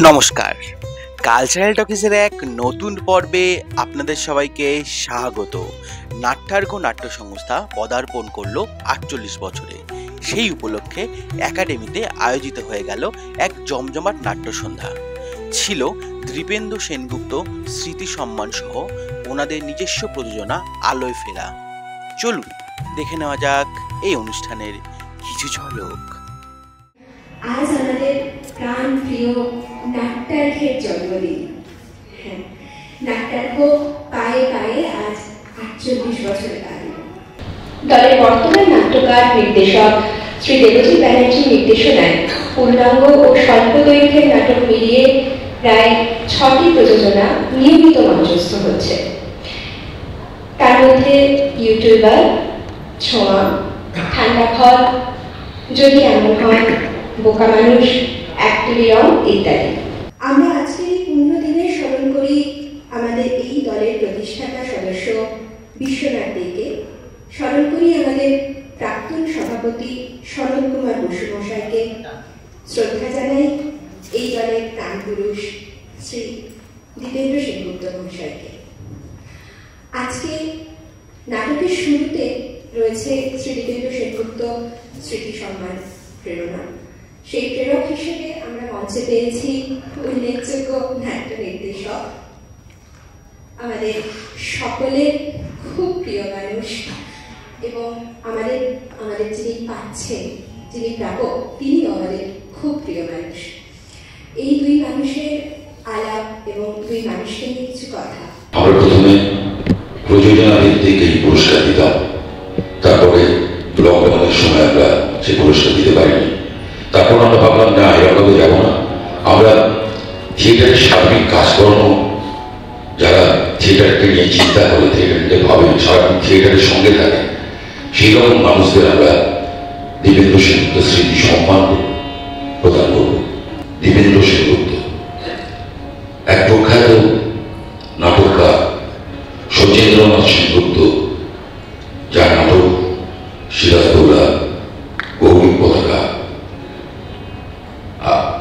নমস্কার, কালচারাল টকিজের এক নতুন পর্বে আপনাদের সবাইকে স্বাগত। নাট্যার্ঘ নাট্য সংস্থা পদার্পণ করলো ৪৮ বছরে। সেই উপলক্ষে একাডেমিতে আয়োজিত হয়ে গেল এক জমজমাট নাট্য সন্ধ্যা। ছিল দীপেন্দু সেনগুপ্ত স্মৃতি সম্মান সহ ওনাদের নিজস্ব প্রযোজনা আলোয় ফেরা। চলুন দেখে নেওয়া যাক এই অনুষ্ঠানের কিছু ঝলক। আজ আমাদের প্রাণ প্রিয় নাট্যার্ঘের জন্মদিন। হ্যাঁ, নাট্যার্ঘ পায়ে পায়ে আজ ৪৮ বছরে দাঁড়িয়ে। দলের বর্তমান নাট্যকার নির্দেশক শ্রী দেবজিৎ ব্যানার্জির নির্দেশনায় পূর্ণাঙ্গ ও স্বল্প দৈর্ঘ্যের নাটক মিলিয়ে প্রায় ৬টি প্রযোজনা নিয়মিত মঞ্চস্থ হচ্ছে। তার মধ্যে ইউটিউবার, ছোঁয়া, ঠান্ডা ঘর, যদি এমন হয়, বোকা মানুষ, অ্যাক্টোরিয়াম ইত্যাদি। আমরা আজকের এই পূর্ণ দিনে স্মরণ করি আমাদের এই দলের প্রতিষ্ঠাতা সদস্য বিশ্বনাথ দেকে, স্মরণ করি আমাদের প্রাক্তন সভাপতি শরৎ কুমার বসু মশাইকে, শ্রদ্ধা জানাই এই দলের প্রাণপুরুষ শ্রী দীপেন্দ্র সেনগুপ্ত মশাইকে। আজকে নাটকের শুরুতে রয়েছে শ্রী দীপেন্দ্র সেনগুপ্ত স্মৃতি সম্মান প্রেরণা। সেই প্রেরক হিসেবে আমরা মঞ্চে পেয়েছি উল্লেখযোগ্য নাট্য নির্দেশক, আমাদের সকলের খুব প্রিয় মানুষ এবং আমাদের যিনি পাচ্ছেন, যিনি প্রাপক, তিনিও আমাদের খুব প্রিয় মানুষ। এই দুই মানুষের আলাপ এবং দুই মানুষকে নিয়ে কিছু কথা। আমরা প্রথমে প্রযোজনা ভিত্তিক এই পুরস্কার দিতাম, তারপরে লকডাউনের সময় আমরা সেই পুরস্কার দিতে পারিনি। তারপর আমরা ভাবলাম না, এরকম যাব না। আমরা থিয়েটারের সার্বিক কাজকর্ম, যারা থিয়েটারকে নিয়ে চিন্তা করে, থিয়েটারকে ভাবেন, সারাদিন থিয়েটারের সঙ্গে থাকে, সেই রকম মানুষদের আমরা দীপেন্দ্র সেনগুপ্ত স্মৃতি সম্মান প্রদান করব। দীপেন্দ্র সেনগুপ্ত এক প্রখ্যাত নাটককার, সচেন্দ্রনাথ সেনগুপ্ত, যার নাটক সিরাজদৌল্লা, গৌরী পতাকা,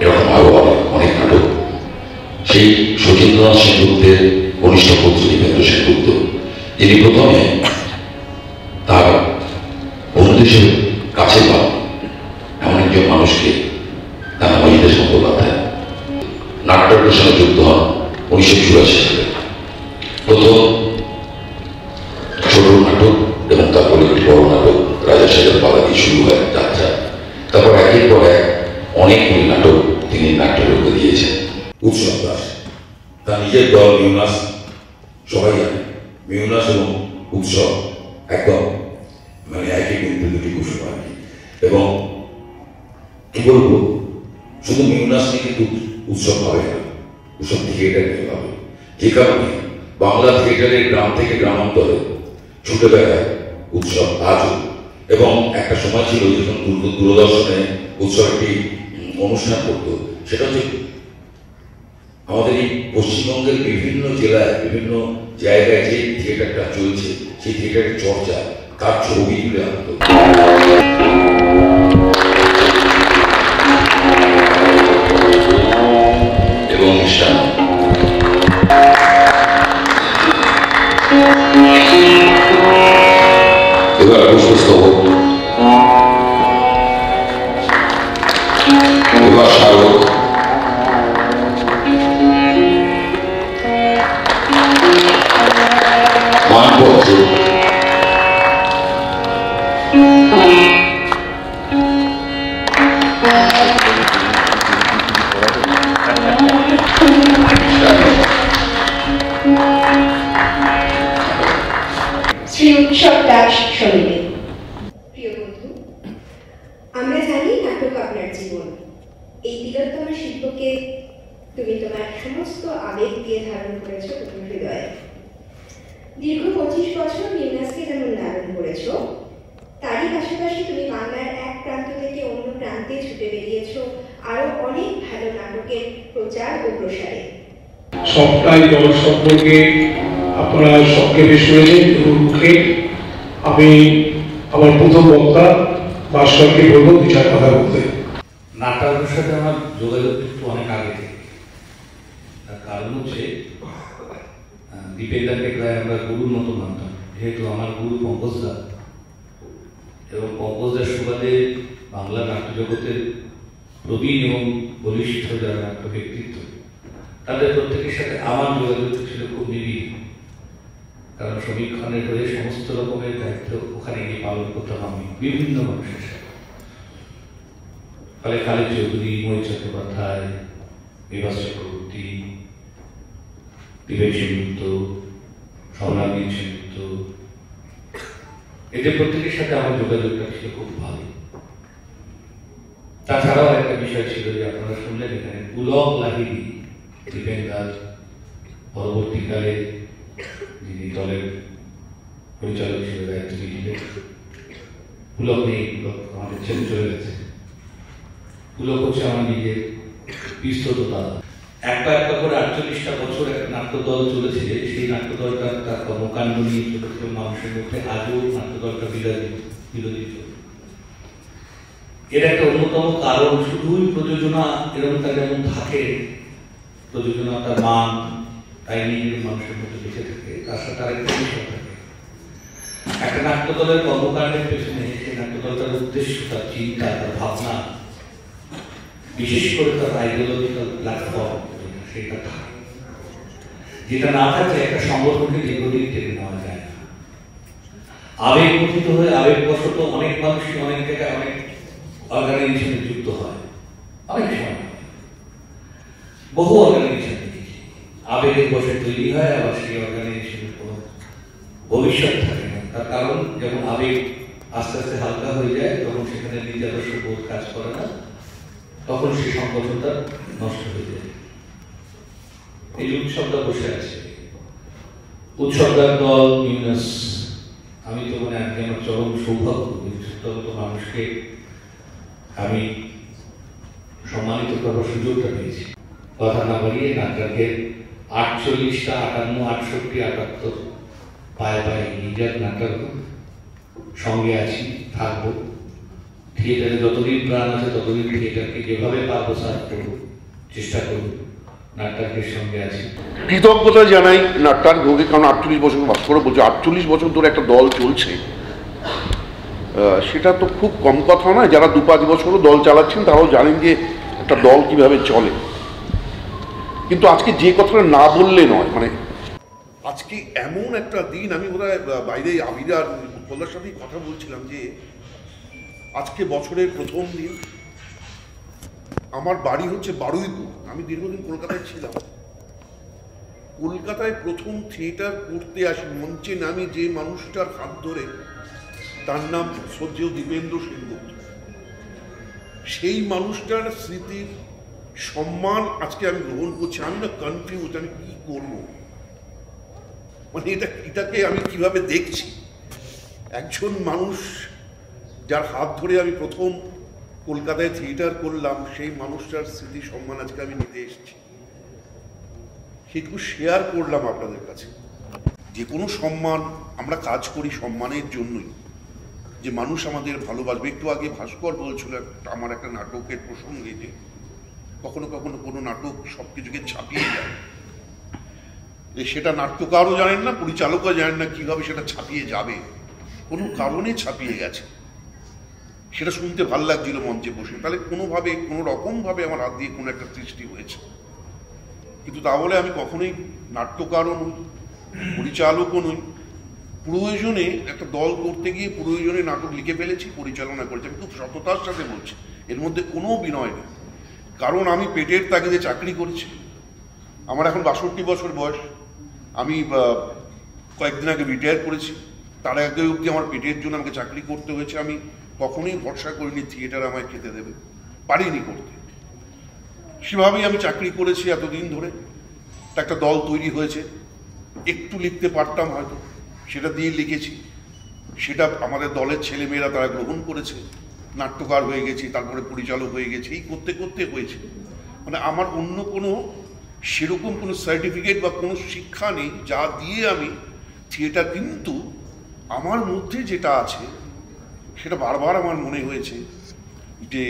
এরকম আরো অনেক নাটক। সেই সচেন্দ্রনাথ সেনগুপ্তের কনিষ্ঠ পুত্র দীপেন্দ্র সেনগুপ্ত, তিনি প্রথমে তার বন্ধুদেশের কাছে পান এমন একজন মানুষকে, তার নাম অজিতেশ বন্দ্যোপাধ্যায়। নাট্যের সঙ্গে যুক্ত হন ১৯৮৪ সালে। প্রথম ছোট নাটক এবং তারপরে একটি বড় নাটক রাজা সাহেবের পালাকি শুরু হয় যাত্রা। তারপর একের পর এক অনেকগুলি নাটক তিনি নাট্যলোকে দিয়েছেন। উৎসব দাস, তার নিজের দল মিউনাস, সবাই জানে মিউনাস এবং উৎসব একদম একই কিন্তু দুটি কুসুম আর কি। এবং কি বলবো, শুধু মিউনাস নিয়ে কিন্তু উৎসব হবে না, উৎসব থিয়েটার নিয়ে হবে। যে কারণে বাংলা থিয়েটারের গ্রাম থেকে গ্রামান্তরে ছুটে বেড়ায় উৎসব আজও। এবং একটা সময় ছিল যখন দূরদর্শনে উৎসব একটি অনুষ্ঠান করতো, সেটা হচ্ছে আমাদের এই পশ্চিমবঙ্গের বিভিন্ন জেলায়, বিভিন্ন জায়গায় যে থিয়েটারটা চলছে, সেই থিয়েটারের চর্চা, তার ছবি তুলে আনতো। এবং অনুষ্ঠান এবার পুষ্পস্ত হোক, এবার স্মারক, মানপত্র, শ্রী উৎসব দাস সমিতি। প্রিয় বন্ধু, আমরা জানি নাটক আপনার জীবন। এই তিলোত্তমা শিল্পকে তুমি তোমার সমস্ত আবেগ দিয়ে ধারণ করেছো তোমার হৃদয়ে। দীর্ঘ ২৫ বছর মিউনাসকে যেমন ধারণ করেছো, তারই পাশাপাশি তুমি বাংলার এক প্রান্ত থেকে অন্য প্রান্তে ছুটে বেরিয়েছো আরো অনেক ভালো নাটকের প্রচার ও প্রসারে। সবটাই দল সম্পর্কে আপনারা সংক্ষেপে শুনেছেন। মুখে আমি আমার প্রথম বক্তা ভাস্করকে বলবো দু চার কথা বলতে। নাটকের সাথে আমার যোগাযোগ কিন্তু অনেক আগে থেকে। কারণ হচ্ছে দীপেন্দাকে প্রায় আমরা গুরুর মতো মানতাম, যেহেতু আমার গুরু পঙ্কজদা, এবং পঙ্কজদার সুবাদে বাংলা নাট্য জগতের প্রবীণ এবং বলিষ্ঠ যারা নাট্য ব্যক্তিত্ব, তাদের প্রত্যেকের সাথে আমার যোগাযোগ ছিল খুব নিবিড়। কারণ সমীক্ষণের হয়ে সমস্ত রকমের দায়িত্ব ওখানে গিয়ে পালন করতাম আমি বিভিন্ন মানুষের সাথে। ফলে খালেদ চৌধুরী, মহিত চট্টোপাধ্যায়, বিভাস চক্রবর্তী, বিবেক সেনগুপ্ত, সম্রাজ্ঞী সেনগুপ্ত, এদের প্রত্যেকের সাথে আমার যোগাযোগটা ছিল খুব ভালো। তাছাড়াও একটা বিষয় ছিল যে আপনারা শুনলেন এখানে পুলক লাহিড়ী, দীপেন্দার পরবর্তীকালে যিনি দলের পরিচালক হিসেবে দায়িত্ব নিয়েছিলেন, পুলক নেই, পুলক আমাদের ছেড়ে চলে গেছে। পুলক হচ্ছে আমার নিজের বিস্তৃত দাদা। একটা একটা করে 48টা বছর একটা নাট্যদল চলেছে, সেই নাট্যদলটা তার কর্মকাণ্ড নিয়ে ছোট ছোট মানুষের মধ্যে আজও নাট্যদলটা বিরোধী। এর একটা অন্যতম কারণ শুধুই প্রযোজনা, এরকমটা যেমন থাকে, প্রযোজনা তার মান তাই নিজের মানুষের মধ্যে বেঁচে থাকে, তার সাথে আরেকটা বিষয় থাকে। একটা নাট্যদলের কর্মকাণ্ডের পেছনে সেই নাট্যদলটার উদ্দেশ্য, তার চিন্তা, তার ভাবনা, বিশেষ করে তার আইডিওলজিক্যাল প্ল্যাটফর্ম, সেটা থাকে। যেটা না থাকে একটা সংগঠনকে দীর্ঘদিন টেনে নেওয়া যায় না। আবেগগঠিত হয়ে আবেগবশত অনেক মানুষই অনেক জায়গায় অনেক অর্গানাইজেশনে যুক্ত হয়, অনেক সময় বহু অর্গানাইজেশন দেখেছি আবেগের বসে তৈরি হয়, আবার সেই অর্গানাইজেশনের কোনো ভবিষ্যৎ থাকে না। তার কারণ যখন আবেগ আস্তে আস্তে হালকা হয়ে যায়, তখন সেখানে নিজস্ব বোধ কাজ করে না, তখন সেই সংগঠনটা নষ্ট হয়ে যায়। এই উৎসবটা বসে আছে, উৎসবটার দল ইউনাস, আমি তো মানে আজকে আমার চরম সৌভাগ্য, উৎসবটা মানুষকে আমি সম্মানিত করার সুযোগটা পেয়েছি। কথা না বাড়িয়ে নাটকের 48টা 58, 68, 78 পায়ে পায়ে নিজের নাটক সঙ্গে আছি, থাকবো। থিয়েটারে যতদিন প্রাণ আছে ততদিন থিয়েটারকে যেভাবে পারবো সার্ভ করবো, চেষ্টা করবো, নাটকের সঙ্গে আছি। কৃতজ্ঞতা জানাই নাট্যার ভোগে, কারণ 48 বছর বাস করে বলছে, 48 বছর ধরে একটা দল চলছে, সেটা তো খুব কম কথা নয়। যারা 2-5 বছরও দল চালাচ্ছেন তারাও জানেন যে একটা দল কিভাবে চলে। কিন্তু আজকে যে কথাটা না বললে নয়, মানে আজকে এমন একটা দিন, আমি বোধহয় বাইরে আবিরা আর উৎপলার সাথেই কথা বলছিলাম যে আজকে বছরের প্রথম দিন। আমার বাড়ি হচ্ছে বারুইপুর, আমি দীর্ঘদিন কলকাতায় ছিলাম। কলকাতায় প্রথম থিয়েটার করতে আসি, মঞ্চে নামি যে মানুষটার হাত ধরে, তার নাম শ্রদ্ধেয় দীপেন্দ্র সেনগুপ্ত। সেই মানুষটার স্মৃতির সম্মান আজকে আমি গ্রহণ করছি। আমি না কনফিউজ, আমি কি করবো, মানে এটাকে আমি কিভাবে দেখছি। একজন মানুষ যার হাত ধরে আমি প্রথম কলকাতায় থিয়েটার করলাম, সেই মানুষটার স্মৃতি সম্মান আজকে আমি নিতে এসেছি, সেটুকু শেয়ার করলাম আপনাদের কাছে। যে কোনো সম্মান আমরা কাজ করি সম্মানের জন্যই, যে মানুষ আমাদের ভালোবাসবে। একটু আগে ভাস্কর বলছিল আমার একটা নাটকের প্রসঙ্গে, যে কখনো কখনো কোনো নাটক সব কিছুকে ছাপিয়ে যায়, সেটা নাট্যকারও জানেন না, পরিচালকও জানেন না কিভাবে সেটা ছাপিয়ে যাবে, কোনো কারণে ছাপিয়ে গেছে। সেটা শুনতে ভালো লাগছিল মঞ্চে বসে, তাহলে কোনোভাবে কোনো রকমভাবে আমার হাত দিয়ে কোনো একটা সৃষ্টি হয়েছে। কিন্তু তা বলে আমি কখনোই নাট্যকারও নই, পরিচালকও নই। প্রয়োজনে একটা দল করতে গিয়ে প্রয়োজনে নাটক লিখে ফেলেছি, পরিচালনা করেছি। আমি খুব সততার সাথে বলছি, এর মধ্যে কোনো বিনয় নেই। কারণ আমি পেটের তাগিদে চাকরি করেছি। আমার এখন 62 বছর বয়স। আমি কয়েকদিন আগে রিটায়ার করেছি। তার আগে অবধি আমার পেটের জন্য আমাকে চাকরি করতে হয়েছে। আমি কখনোই ভরসা করিনি থিয়েটার আমায় খেতে দেবে, পারিনি করতে। সেভাবেই আমি চাকরি করেছি এতদিন ধরে। একটা দল তৈরি হয়েছে, একটু লিখতে পারতাম হয়তো, সেটা দিয়ে লিখেছি। সেটা আমাদের দলের ছেলেমেয়েরা তারা গ্রহণ করেছে, নাট্যকার হয়ে গেছি, তারপরে পরিচালক হয়ে গেছি। এই করতে করতে হয়েছে, মানে আমার অন্য কোনো সেরকম কোনো সার্টিফিকেট বা কোনো শিক্ষা নেই যা দিয়ে আমি থিয়েটার। কিন্তু আমার মধ্যে যেটা আছে সেটা বারবার আমার মনে হয়েছে যে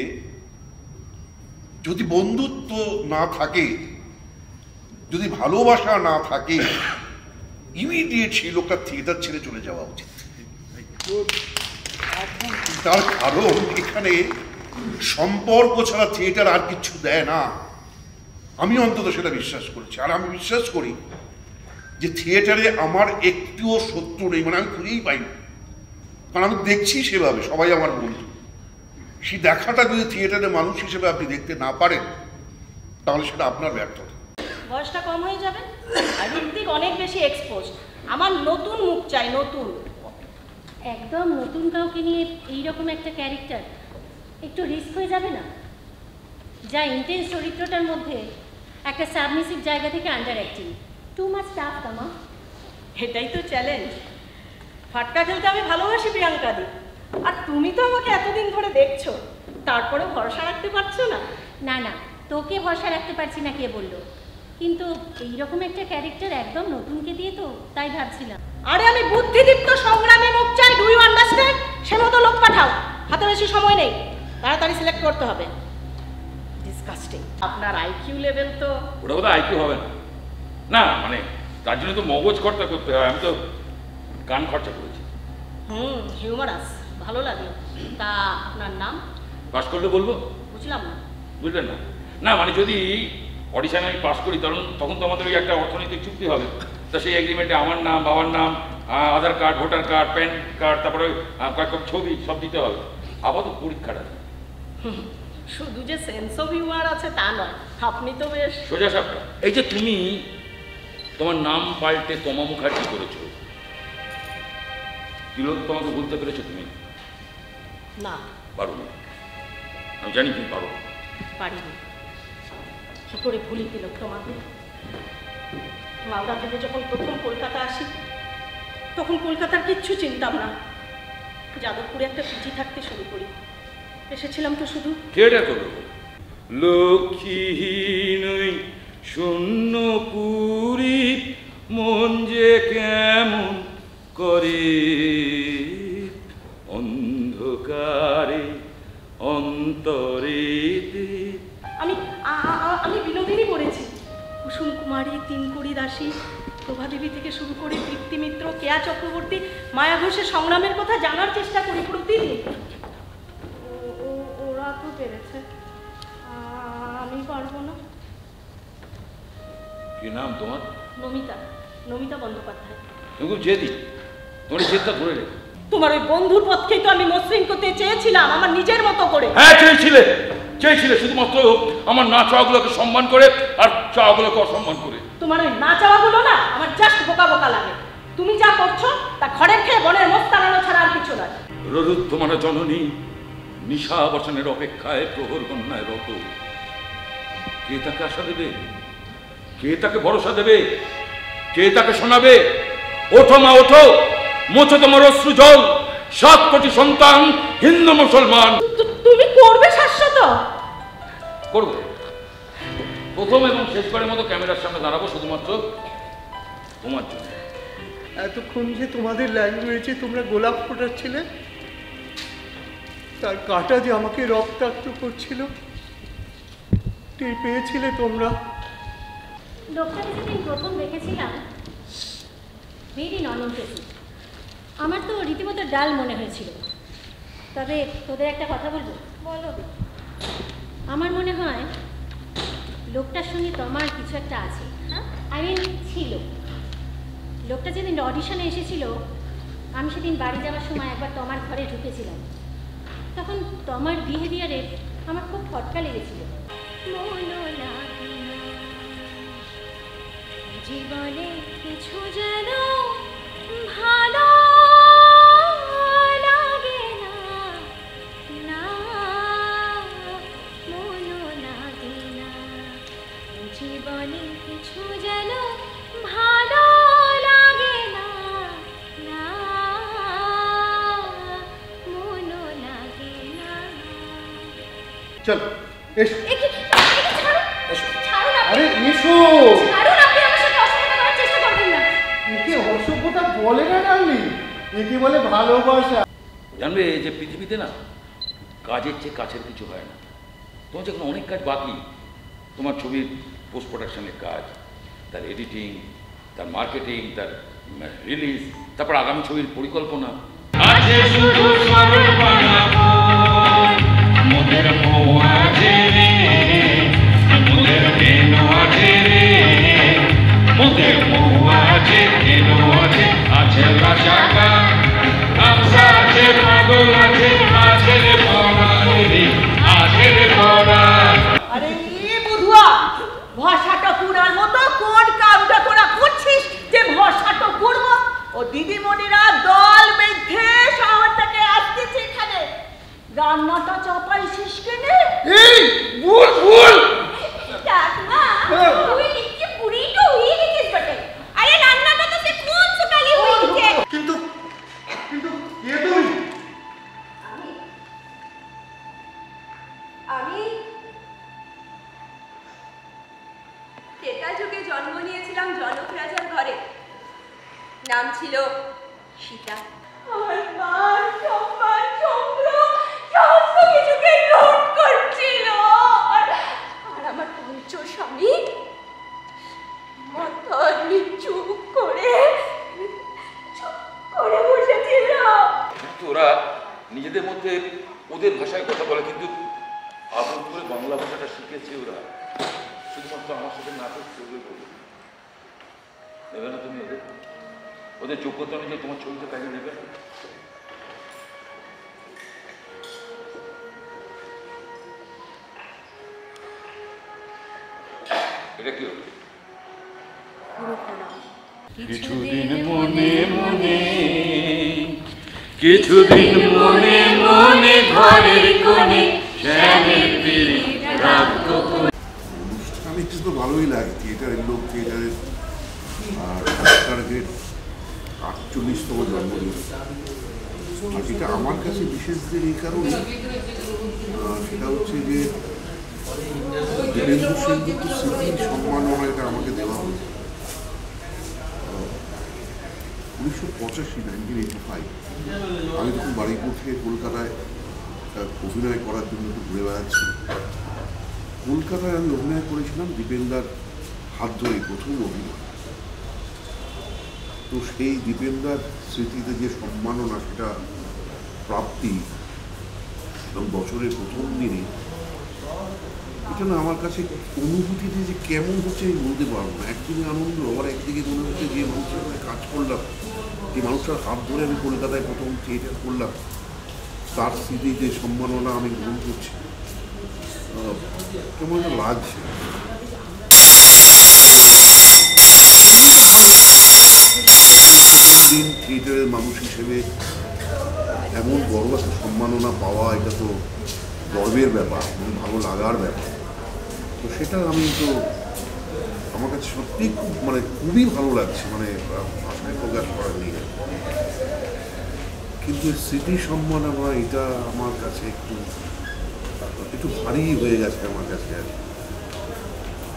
যদি বন্ধুত্ব না থাকে যদি ভালোবাসা না থাকে ইমিডিয়েট সেই লোকটা থিয়েটার ছেড়ে চলে যাওয়া উচিত। তার কারণ এখানে সম্পর্ক ছাড়া থিয়েটার আর কিছু দেয় না। আমি অন্তত সেটা বিশ্বাস করেছি। আর আমি বিশ্বাস করি যে থিয়েটারে আমার একটুও শত্রু নেই, মানে আমি খুঁজেই পাইনি, কারণ আমি দেখছি সেভাবে, সবাই আমার বন্ধু। সেই দেখাটা যদি থিয়েটারে মানুষ হিসেবে আপনি দেখতে না পারেন তাহলে সেটা আপনার ব্যর্থতা। বয়সটা কম হয়ে যাবে আর ঋত্বিক অনেক বেশি এক্সপোজ। আমার নতুন মুখ চাই, নতুন। একদম নতুন কাউকে নিয়ে এইরকম একটা ক্যারেক্টার একটু রিস্ক হয়ে যাবে না? যা ইন্টেন্স চরিত্রটার মধ্যে একটা সাবমিসিভ জায়গা থেকে under acting, too much tough তামা। এটাই তো চ্যালেঞ্জ। ফাটকা খেলতে আমি ভালোবাসি প্রিয়াঙ্কা দি, আর তুমি তো আমাকে এতদিন ধরে দেখছো, তারপরে ভরসা রাখতে পারছো না। না না, তোকে ভরসা রাখতে পারছি না কে বললো, কিন্তু এইরকম একটা ক্যারেক্টার একদম নতুনকে দিয়ে তো তাই ভাবছিলাম। আরে আমি বুদ্ধিদীপ্ত সংগ্রামী মুখ চাই, ডু ইউ আন্ডারস্ট্যান্ড? সে মতো লোক পাঠাও, হাতে বেশি সময় নেই, তাড়াতাড়ি সিলেক্ট করতে হবে। ডিসকাস্টিং। আপনার আইকিউ লেভেল তো। ওটা বোধহয় আইকিউ হবে না, না মানে তার জন্য তো মগজ খরচা করতে হয়, আমি তো গান খরচা করেছি। হিউমারাস, ভালো লাগলো। তা আপনার নাম? পাস করলে বলবো। বুঝলাম না। বুঝলেন না? না মানে যদি অডিশনে আমি পাস করি তখন তো আমাদের ওই একটা অর্থনৈতিক চুক্তি হবে, তা সেই এগ্রিমেন্টে আমার নাম, বাবার নাম, Aadhaar card, voter card, PAN card, তারপরে কয়েক ছবি সব দিতে হবে। আপাতত পরীক্ষাটা শুধু যে সেন্স অফ হিউমার আছে তা নয়, আপনি তো বেশ সোজা সাপটা। এই যে তুমি তোমার নাম পাল্টে তমা মুখার্জি করেছো, তিলক তোমাকে বলতে পেরেছো তুমি? না। পারো না, আমি জানি তুমি পারো। পারিনি। কি করে ভুলি তিলক তোমাকে? মালদা থেকে যখন প্রথম কলকাতা আসি তখন কলকাতার কিচ্ছু চিনতাম না। যাদবপুরে একটা পিজি থাকতে শুরু করি, এসেছিলাম তো শুধু। কেটা করো লক্ষ্মীহীন শূন্য পুরী মন যে কেমন করে অন্ধকারে অন্তরেতে। আমি বিনোদিনী পড়েছি, কুসুম কুমারী, তিনকুড়ি দাসী, প্রভাদেবী থেকে শুরু করে দীপ্তি মিত্র, কেয়া চক্রবর্তী, মায়া ঘোষের সংগ্রামের কথা জানার চেষ্টা করি প্রতিদিন। ওরা তো পেরেছে, আমি পারবো না। কি নাম তোমার? নমিতা, নমিতা বন্দ্যোপাধ্যায়। তুমি খুব জেদি, তোমার জেদটা ধরে রেখো। তোমার ওই বন্ধুর পথকেই তো আমি মসৃণ করতে চেয়েছিলাম, আমার নিজের মতো করে। হ্যাঁ চেয়েছিলে শুধুমাত্র আমার না চাওয়াগুলোকে সম্মান করে আর চাওয়াগুলোকে অসম্মান করে। তোমার ওই না চাওয়াগুলো না আমার জাস্ট বোকা বোকা লাগে। তুমি যা করছো তা ঘরের খেয়ে বনের মত তাড়ানো ছাড়া আর কিছু নয়। ররুত্তমার জননী নিশা বসনের অপেক্ষায় প্রহর গণনায় রত। কে তাকে আশা দেবে? কে তাকে ভরসা দেবে? কে তাকে শোনাবে? ওঠো মা ওঠো, মোছো তোমার অশ্রু জল, 7 কোটি সন্তান হিন্দু মুসলমান। তুমি করবে শাশ্বত? করব। প্রথম এবং শেষবারের মতো ক্যামেরার সামনে দাঁড়াবো শুধুমাত্র তোমার জন্য। এতক্ষণ যে তোমাদের ল্যাঙ্গুয়েজে তোমরা গোলাপ ফোটাচ্ছিলে, তার কাঁটা যে আমাকে রক্তাক্ত করছিল, টের পেয়েছিলে তোমরা? লোকটাকে যেদিন প্রথম দেখেছিলাম ভেরি নন ইমপ্রেসিভ, আমার তো রীতিমতো ডাল মনে হয়েছিল। তবে তোদের একটা কথা বলবো। বলো। আমার মনে হয় লোকটার সঙ্গে তোমার কিছু একটা আছে। হ্যাঁ, আই মিন ছিল। লোকটা যেদিন অডিশনে এসেছিল, আমি সেদিন বাড়ি যাওয়ার সময় একবার তোমার ঘরে ঢুকেছিলাম। তখন তোমার বিহেভিয়ারে আমার খুব ফটকা লেগেছিল। জীবনে কিছু যেন ভালো লাগে না, না মনো লাগে না। জীবনে কিছু যেন ভালো লাগে না, না মনো লাগে না। চল এসো। আরে এসো। একে অসভ্যতা বলে না ডার্লিং, একে বলে ভালোবাসা। জানবে যে পৃথিবীতে না কাজের চেয়ে কাছের কিছু হয় না। তোমার যখন অনেক কাজ বাকি, তোমার ছবির পোস্ট প্রোডাকশনের কাজ, তার এডিটিং, তার মার্কেটিং, তার রিলিজ, তারপর আগামী ছবির পরিকল্পনা। আছে শুধু সর্বনা মোদের মোয়াজে রে, মোদের কেন আছে রে, মোদের মোয়াজে কেন আছে, আছে রাজাকা আমসা আছে পাগল আছে, আছে রে পরাণ রে, আছে রে পরাণ। আরে এ বধুয়া, ভাষাটা পুরার মতো কোন কামটা তোরা করছিস যে ভাষাটা করবো? ও দিদিমণিরা দল বেঁধে শহর থেকে আসতেছে এখানে, রান্নাটা চাপাইছিস কেনে? এই ভুল ভুল কাকমা তুই নিচে পুরি তো হয়ে গেছিস বটে। আরে রান্নাটা তো সে কোন সকালে হয়েছে। কিন্তু কিন্তু কে তুমি? আমি ত্রেতা যুগে জন্ম নিয়েছিলাম জনক রাজার ঘরে। নাম ছিল সীতা। আমার মান সম্মান সম্ভ্রম সমস্ত কিছুকে লুট করছিল। আর আমার পঞ্চস্বামী মাথা নিচু করে বসেছিল। ওরা নিজেদের মধ্যে ওদের ভাষায় কথা বলে, কিন্তু আপন করে বাংলা ভাষাটা শিখেছে ওরা শুধুমাত্র আমার সাথে নাটক করবে বলে। নেবে না তুমি ওদের? ওদের যোগ্যতা অনুযায়ী তোমার ছবিটা কাজে নেবে? এটা কি হলো? কিছুদিন মনে মনে, কিছুদিন মনে মনে ঘরের কোণে শ্যামের পিড়ি রাখত। অনুষ্ঠানে কিন্তু ভালোই লাগে, থিয়েটারের লোক, থিয়েটারের টার্গেট 48তম জন্মদিন। আর যেটা আমার কাছে বিশেষ দিন এই কারণে, সেটা হচ্ছে যে বীরেন্দ্র সেনগুপ্ত স্মৃতি সম্মাননা এটা আমাকে দেওয়া হয়েছে 1985, 1985। আমি তখন বাড়িপুর থেকে কলকাতায় অভিনয় করার জন্য একটু ঘুরে বেড়াচ্ছি। কলকাতায় আমি অভিনয় করেছিলাম দীপেন্দার হাত ধরে, প্রথম অভিনয়। তো সেই দীপেন্দার স্মৃতিতে যে সম্মাননা, সেটা প্রাপ্তি এবং বছরের প্রথম দিনে, এটা না আমার কাছে অনুভূতিতে যে কেমন হচ্ছে আমি বলতে পারবো না। একদিকে আনন্দ, আবার একদিকে মনে হচ্ছে যে মানুষের সাথে কাজ করলাম, যে মানুষটার হাত ধরে আমি কলকাতায় প্রথম থিয়েটার করলাম, তার স্মৃতি যে সম্মাননা আমি গ্রহণ করছি, কেমন একটা লাগছে। দিন থিয়েটারের মানুষ হিসেবে এমন বড় একটা সম্মাননা পাওয়া, এটা তো গর্বের ব্যাপার, ভালো লাগার ব্যাপার। তো সেটা আমি তো আমার কাছে সত্যিই খুবই ভালো লাগছে, ভাষায় প্রকাশ করার নিয়ে। কিন্তু স্মৃতি সম্মাননা এটা আমার কাছে একটু ভারী হয়ে গেছে আমার কাছে। আর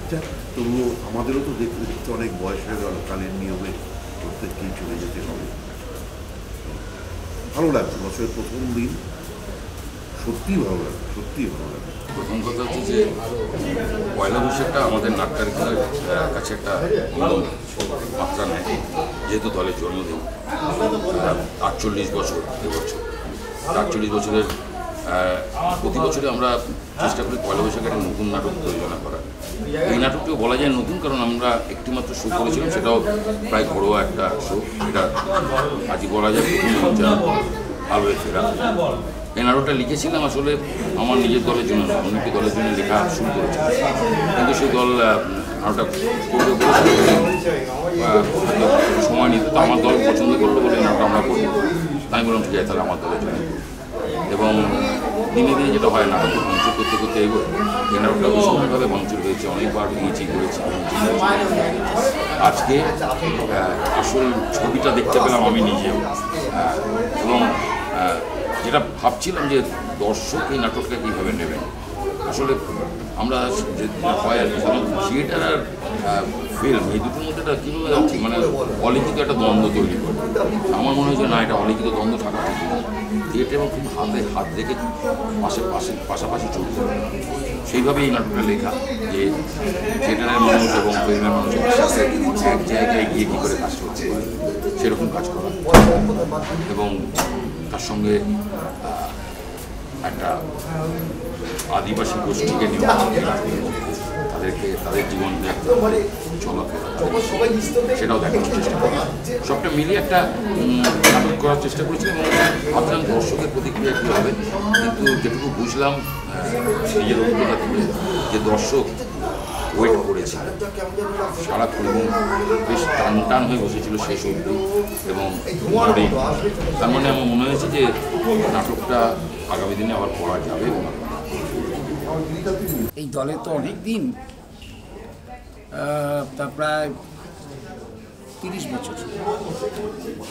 যাক, তবুও আমাদেরও তো দেখতে দেখতে অনেক বয়স হয়ে গেল, কালের নিয়মে প্রত্যেককেই চলে যেতে হবে। ভালো লাগছে, বছরের প্রথম দিন সত্যিই ভালো লাগে, সত্যিই ভালো লাগে। প্রথম কথা হচ্ছে যে পয়লা বৈশাখটা আমাদের নাট্যের কাছে একটা মাত্রা নেয়, যেহেতু দলের জন্মদিন 48 বছর এবছর। 48 বছরের প্রতি বছরে আমরা চেষ্টা করি পয়লা বৈশাখে একটা নতুন নাটক প্রযোজনা করার। এই নাটকটিও বলা যায় নতুন, কারণ আমরা একটিমাত্র শো করেছিলাম, সেটাও প্রায় ঘরোয়া একটা শো। এটা আজই বলা যায় প্রথম আলোয় ফেরা। এই নাটকটা লিখেছিলাম আসলে আমার নিজের দলের জন্য, অনেকটি দলের জন্য লেখা শুরু করেছিলাম, কিন্তু সেই দল নাটকটা সময় নিতে, তো আমার দল পছন্দ করলো বলে নাটকটা আমরা করি। আমি বললাম ঠিক আছে, তাহলে আমার দলের জন্য। এবং দিনে দিনে যেটা হয়, নাটকটা ভাঙচুর করতে করতে এই নাটকটা ভীষণভাবে ভাঙচুর হয়েছে, অনেকবার ভেঙেছি করেছি। আজকে আসল ছবিটা দেখতে পেলাম আমি নিজেও, এবং যেটা ভাবছিলাম যে দর্শক এই নাটকটা কীভাবে নেবেন। আসলে আমরা যে হয় আর কি, থিয়েটার আর ফিল্ম, এই দুটোর মধ্যে একটা কীভাবে মানে অলিখিত একটা দ্বন্দ্ব তৈরি করে। আমার মনে হয়েছে না, এটা অলিখিত দ্বন্দ্ব থাকা থিয়েটার এবং খুব হাতে হাত রেখে পাশাপাশি চলতে হবে। সেইভাবেই এই নাটকটা লেখা, যে থিয়েটারের মানুষ এবং ফিল্মের মানুষ একসাথে এক জায়গায় গিয়ে কী করে কাজ করতে পারে সেরকম কাজ করা, এবং তার সঙ্গে একটা আদিবাসী গোষ্ঠীকে নিয়ে তাদেরকে তাদের জীবনযাত্রা চলাফেরা সেটাও দেখানোর চেষ্টা করি। সবটা মিলিয়ে একটা নাটক করার চেষ্টা করেছি এবং ভাবলাম দর্শকের প্রতিক্রিয়া কী হবে, কিন্তু যেটুকু বুঝলাম নিজের অভিজ্ঞতা থেকে যে দর্শক ওয়েট করেছিল সারাক্ষণ এবং বেশ টান টান হয়ে বসেছিল শেষ অবধি, এবং তার মানে আমার মনে হয়েছে যে নাটকটা আগামী দিনে আবার পড়া যাবে। এই দলে তো অনেক দিন, তা প্রায় 30 বছর,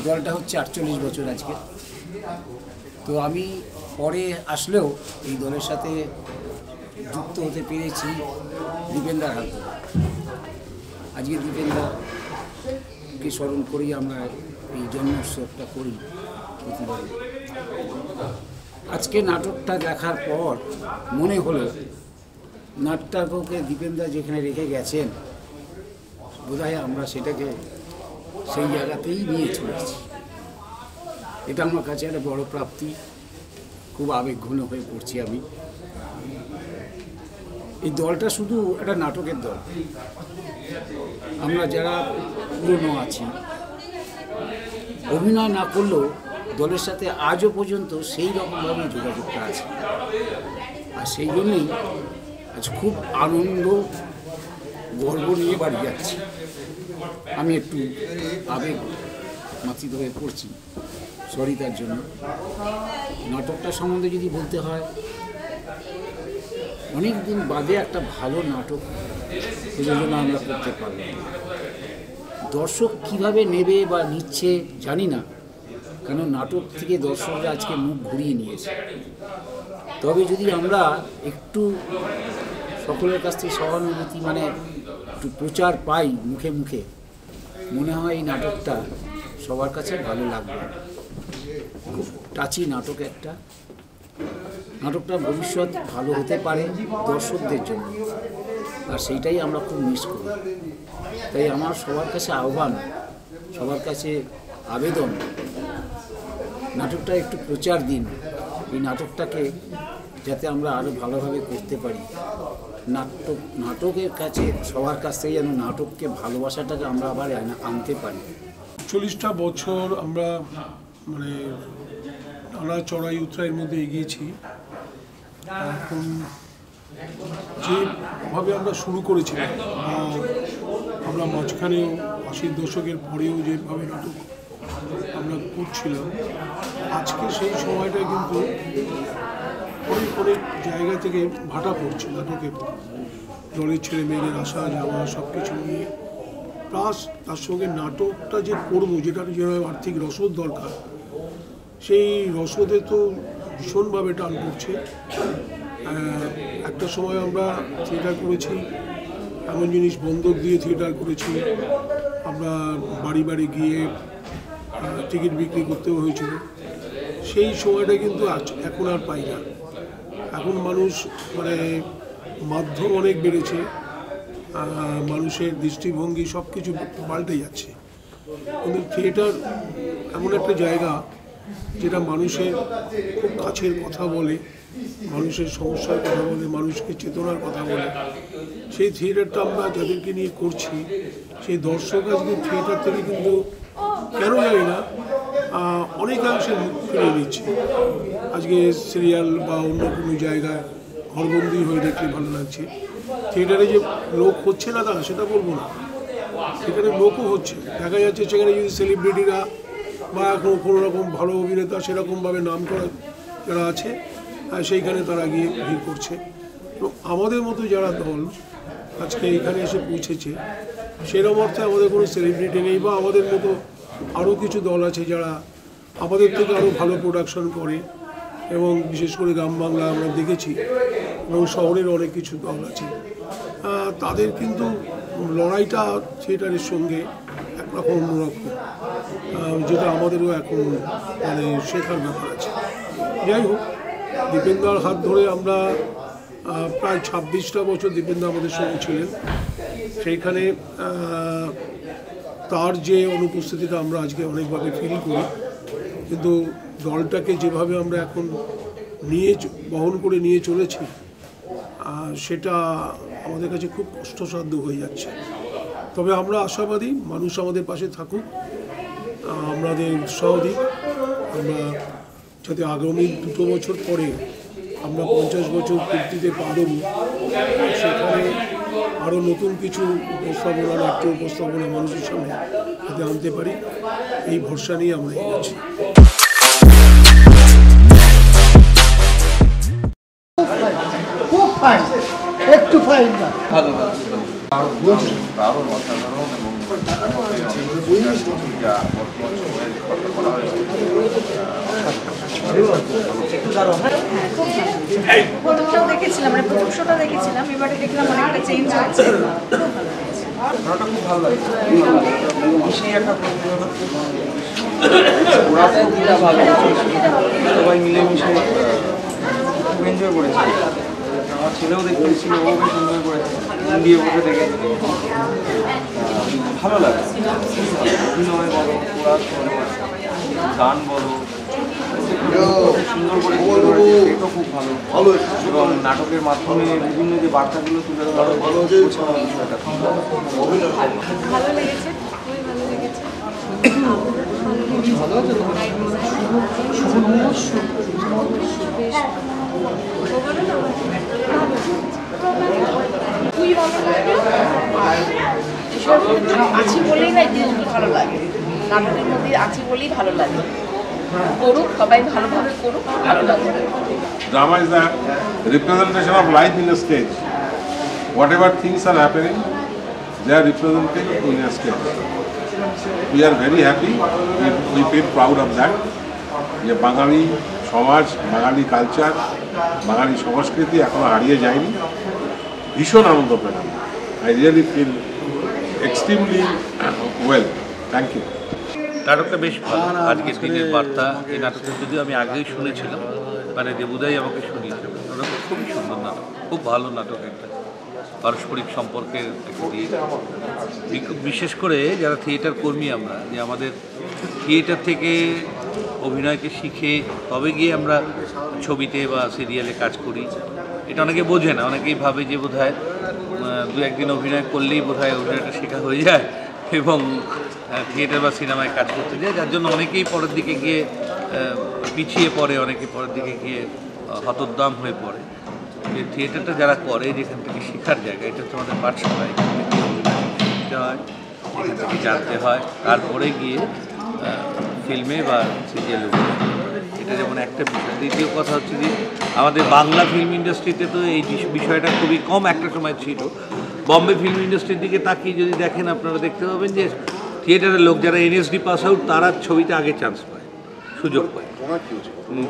দলটা হচ্ছে 48 বছর আজকে। তো আমি পরে আসলেও এই দলের সাথে যুক্ত হতে পেরেছি দীপেন্দার হাত ধরে। আজকে দীপেন্দাকে স্মরণ করেই আমরা এই জন্মোৎসবটা করি প্রতিবারে। আজকে নাটকটা দেখার পর মনে হলো নাট্যকে দীপেন্দা যেখানে রেখে গেছেন, বোধহয় আমরা সেটাকে সেই জায়গাতেই নিয়ে চলেছি। এটা আমার কাছে একটা বড় প্রাপ্তি, খুব আবেগঘন হয়ে পড়ছি আমি। এই দলটা শুধু একটা নাটকের দল, আমরা যারা পুরনো আছি অভিনয় না করলেও দলের সাথে আজও পর্যন্ত সেই রকমভাবে যোগাযোগটা আছে। আর সেই জন্যই আজ খুব আনন্দ গর্ব নিয়ে বাড়ি যাচ্ছি। আমি একটু আবেগ মাতিত হয়ে পড়ছি, সরি তার জন্য। নাটকটা সম্বন্ধে যদি বলতে হয়, অনেক দিন বাদে একটা ভালো নাটক প্রযোজনা আমরা করতে পারলাম। দর্শক কিভাবে নেবে বা নিচ্ছে জানি না, কেন নাটক থেকে দর্শকরা আজকে মুখ ঘুরিয়ে নিয়েছে। তবে যদি আমরা একটু সকলের কাছ থেকে সহানুভূতি মানে একটু প্রচার পাই মুখে মুখে, মনে হয় এই নাটকটা সবার কাছে ভালো লাগবে। খুব টাচি নাটক একটা, নাটকটা ভবিষ্যৎ ভালো হতে পারে দর্শকদের জন্য, আর সেইটাই আমরা খুব মিস করি। তাই আমার সবার কাছে আহ্বান, সবার কাছে আবেদন, নাটকটা একটু প্রচার দিন। এই নাটকটাকে যাতে আমরা আরও ভালোভাবে করতে পারি, নাটকের কাছে সবার কাছ থেকে যেন নাটককে ভালোবাসাটাকে আমরা আবার আনতে পারি। 40টা বছর আমরা মানে নানা চড়াই উতরাইয়ের মধ্যে এগিয়েছি। এখন যেভাবে আমরা শুরু করেছিলাম, আমরা মাঝখানেও 80 দশকের পরেও যেভাবে নাটক আমরা করছিলাম, আজকে সেই সময়টা কিন্তু অনেক অনেক জায়গা থেকে ভাটা পড়ছে নাটকের, দলের ছেলে মেয়েদের আসা যাওয়া সব কিছু নিয়ে, প্লাস তার সঙ্গে নাটকটা যে করবো, যেটার যেভাবে আর্থিক রসদ দরকার, সেই রসদে তো ভীষণভাবে টান পড়ছে। একটা সময় আমরা থিয়েটার করেছি, এমন জিনিস বন্ধক দিয়ে থিয়েটার করেছি, আমরা বাড়ি বাড়ি গিয়ে টিকিট বিক্রি করতেও হয়েছিল। সেই সময়টা কিন্তু এখন আর পাই না। এখন মানুষ মানে মাধ্যম অনেক বেড়েছে, মানুষের দৃষ্টিভঙ্গি সব কিছু পাল্টে যাচ্ছে, কিন্তু থিয়েটার এমন একটা জায়গা যেটা মানুষের খুব কাছের কথা বলে, মানুষের সমস্যার কথা বলে, মানুষকে চেতনার কথা বলে। সেই থিয়েটারটা আমরা যাদেরকে নিয়ে করছি, সেই দর্শক আজকে থিয়েটার থেকে কিন্তু কেন জানি না অনেকাংশে ফিরে নিচ্ছে। আজকে সিরিয়াল বা অন্য কোনো জায়গায় ঘরবন্দি হয়ে দেখলে ভালো লাগছে। থিয়েটারে যে লোক হচ্ছে না তারা সেটা বলবো না, সেখানে লোকও হচ্ছে। দেখা যাচ্ছে সেখানে যদি সেলিব্রিটিরা বা এখন কোনো রকম ভালো অভিনেতা সেরকমভাবে নাম করা যারা আছে, সেইখানে তারা গিয়ে ভিড় করছে। তো আমাদের মতো যারা দল আজকে এখানে এসে পৌঁছেছে, সেরকম অর্থে আমাদের কোনো সেলিব্রিটি নেই, বা আমাদের মতো আরও কিছু দল আছে যারা আমাদের থেকে আরও ভালো প্রোডাকশন করে, এবং বিশেষ করে গ্রাম বাংলা আমরা দেখেছি, এবং শহরের অনেক কিছু দল আছে। তাদের কিন্তু লড়াইটা থিয়েটারের সঙ্গে একরকম অন্যরকম, যেটা আমাদেরও এখন মানে শেখার ব্যাপার আছে। যাই হোক, দীপেন্দার হাত ধরে আমরা প্রায় 26টা বছর দীপেন্দা আমাদের সঙ্গে ছিলেন। সেইখানে তার যে অনুপস্থিতিটা আমরা আজকে অনেকভাবে ফিল করি, কিন্তু দলটাকে যেভাবে আমরা এখন বহন করে নিয়ে চলেছি সেটা আমাদের কাছে খুব কষ্টসাধ্য হয়ে যাচ্ছে। তবে আমরা আশাবাদী মানুষ আমাদের পাশে থাকুক, আমাদের উৎসাহ দিক, আমরা যাতে আগামী 2 বছর পরে আমরা 50 বছর পূর্তিতে পা দেব, সেখানে আরও নতুন কিছু উপস্থাপনা, নাট্য উপস্থাপনা মানুষের সামনে যাতে আনতে পারি, এই ভরসা নিয়ে আমরা এগোচ্ছি। খুব ফাইন, একটু ফাইন না, ভালো দারুণ অসাধারণ এবং প্রথমটাও দেখেছিলাম, মানে প্রথম শোটা দেখেছিলাম, এবারে দেখলাম অনেকটা চেঞ্জ হচ্ছে, খুব ভালো লাগে। সেই একটা সবাই মিলেমিশে খুব এনজয় করেছে। আমার ছেলেও দেখতে ছিল, ও বেশ এনজয় করেছে, দিয়ে বসে দেখেছে, ভালো লাগে। অভিনয় বলো, গান বলো, সুন্দর করে সেটাও খুব ভালো, এবং নাটকের মাধ্যমে বিভিন্ন যে বার্তাগুলো তুলে ধরা বিষয়টা ভালো লেগেছে, খুবই ভালো লেগেছে। আছি বলেই না জিনিসগুলো ভালো লাগে, নাটকের মধ্যে আছি বলেই ভালো লাগে। করুক, সবাই ভালোভাবে করুক, ভালো লাগে। Drama is the representation of life in a stage. Whatever things are happening, they are represented in a stage. We are very happy, we feel proud of that. যে বাঙালি সমাজ, বাঙালি কালচার, বাঙালি সংস্কৃতি এখনো হারিয়ে যায়নি। ভীষণ আনন্দ পেলাম। I really feel extremely well. Thank you. নাটকটা বেশ ভালো। আজকের দিনের বার্তা, এই নাটকটা যদিও আমি আগেই শুনেছিলাম, মানে দেবুদাই আমাকে শুনিয়েছিল। নাটকটা খুবই সুন্দর নাটক, খুব ভালো নাটক, একটা পারস্পরিক সম্পর্কের একটা দিয়ে। বিশেষ করে যারা থিয়েটার কর্মী আমরা, যে আমাদের থিয়েটার থেকে অভিনয়কে শিখে তবে গিয়ে আমরা ছবিতে বা সিরিয়ালে কাজ করি, এটা অনেকে বোঝে না। অনেকেই ভাবে যে বোধহয় 2-1 দিন অভিনয় করলেই বোধহয় অভিনয়টা শেখা হয়ে যায় এবং থিয়েটার বা সিনেমায় কাজ করতে যায়, যার জন্য অনেকেই পরের দিকে গিয়ে পিছিয়ে পড়ে, অনেকে পরের দিকে গিয়ে হতোদ্দাম হয়ে পড়ে। যে থিয়েটারটা যারা করে, যেখান থেকে শেখার জায়গা, এটা হচ্ছে আমাদের পাঠশালা। এখান থেকে শিখতে হয়, এখান থেকে জানতে হয়, তারপরে গিয়ে ফিল্মে বা সিরিয়ালে। এটা যেমন একটা বিষয়। দ্বিতীয় কথা হচ্ছে যে আমাদের বাংলা ফিল্ম ইন্ডাস্ট্রিতে তো এই বিষয়টা খুবই কম একটা সময় ছিল। বম্বে ফিল্ম ইন্ডাস্ট্রির দিকে তাকিয়ে যদি দেখেন, আপনারা দেখতে পাবেন যে থিয়েটারের লোক যারা NSD পাস আউট, তারা ছবিতে আগে চান্স পায়, সুযোগ পায়।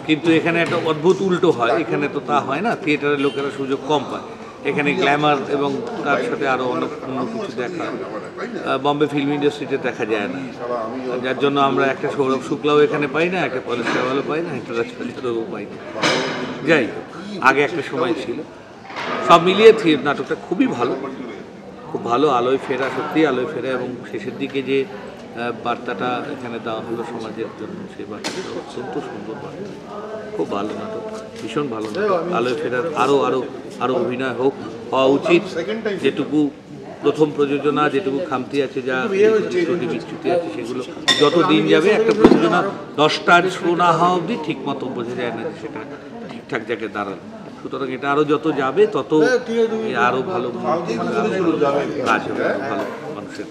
কিন্তু এখানে একটা অদ্ভুত উল্টো হয়, এখানে তো তা হয় না। থিয়েটারের লোকেরা সুযোগ কম পায়, এখানে গ্ল্যামার এবং তার সাথে আরও অন্য কিছু দেখা বম্বে ফিল্ম ইন্ডাস্ট্রিতে দেখা যায় না। যার জন্য আমরা একটা সৌরভ শুক্লাও এখানে পাই না, একটা পরেশ রাওয়ালও পাই না, একটা রাজপালও পাই না। যাই হোক, আগে একটা সময় ছিল। সব মিলিয়ে নাটকটা খুবই ভালো, খুব ভালো। আলোয় ফেরা, সত্যিই আলোয় ফেরা, এবং শেষের দিকে যে বার্তাটা এখানে দেওয়া হলো সমাজের জন্য, সেই বার্তাটা অত্যন্ত সুন্দর বার্তা। খুব ভালো নাটক, ভীষণ ভালো নাটক। আলোয় ফেরার আরও অভিনয় হওয়া উচিত। যেটুকু প্রথম প্রযোজনা, যেটুকু খামতি আছে, যা ত্রুটি বিচ্যুতি আছে, সেগুলো যত দিন যাবে, একটা প্রযোজনা 10টা শো না হওয়া অবধি ঠিক মতো বোঝা যায় না সেটা ঠিকঠাক জায়গায় দাঁড়ানো। সুতরাং এটা আরও যত যাবে তত আরও ভালো কাজ হবে, ভালো মানুষের।